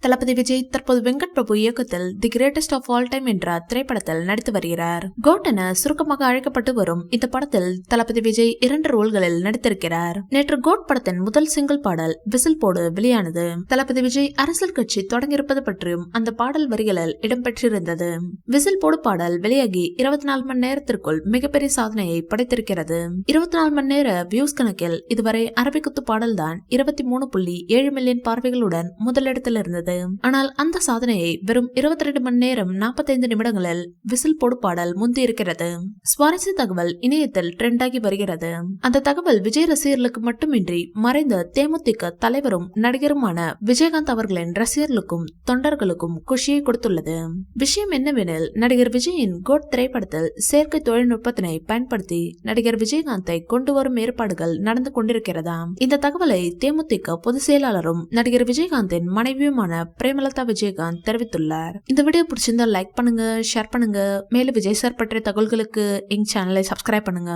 தளபதி விஜய் தற்போது வெங்கட் பிரபு இயக்கத்தில் the greatest of all time என்ற திரைப்படத்தில் நடித்து வருகிறார். கோட் என சுருக்கமாக அழைக்கப்பட்டு வரும் இந்த படத்தில் தளபதி விஜய் 2 ரோல்களில் நடித்திருக்கிறார். நேற்று கோட் படத்தின் முதல் சிங்கிள் பாடல் விசில் போடு வெளியானது. தளபதி விஜய் அரசியல் கட்சி தொடங்கியிருப்பது பற்றியும் அந்த பாடல் வரிகளில் இடம்பெற்றிருந்தது. விசில் போடு பாடல் வெளியாகி 24 மணி நேரத்திற்குள் மிகப்பெரிய சாதனையை படைத்திருக்கிறது. 24 மணி நேர வியூஸ் கணக்கில் இதுவரை அரபிக்குத்து பாடல்தான் 23.7 மில்லியன் பார்வைகளுடன் முதலிடத்தில் இருந்தது. ஆனால் அந்த சாதனையை வெறும் 22 மணி நேரம் 45 நிமிடங்களில் விசில் போடு பாடல் முந்தி இருக்கிறது. சுவாரஸ்ய தகவல் இணையத்தில் ட்ரெண்ட் ஆகி வருகிறது. அந்த தகவல் விஜய் ரசிகர்களுக்கு மட்டுமின்றி மறைந்த தேமுதிக தலைவரும் நடிகருமான விஜயகாந்த் அவர்களின் ரசிகர்களுக்கும் தொண்டர்களுக்கும் குஷியை கொடுத்துள்ளது. விஷயம் என்னவெனில், நடிகர் விஜயின் கோட் திரைப்படத்தில் செயற்கை தொழில்நுட்பத்தினை பயன்படுத்தி நடிகர் விஜயகாந்தை கொண்டு வரும் ஏற்பாடுகள் நடந்து கொண்டிருக்கிறதாம். இந்த தகவலை தேமுதிக பொதுச் செயலாளரும் நடிகர் விஜயகாந்தின் மனைவியுமான பிரேமலதா விஜயகாந்த் தெரிவித்துள்ளார். இந்த வீடியோ பிடிச்சிருந்தா லைக் பண்ணுங்க, ஷேர் பண்ணுங்க. மேலும் விஜய் சார் பற்றிய தகவல்களுக்கு எங்க சேனலை சப்ஸ்கிரைப் பண்ணுங்க.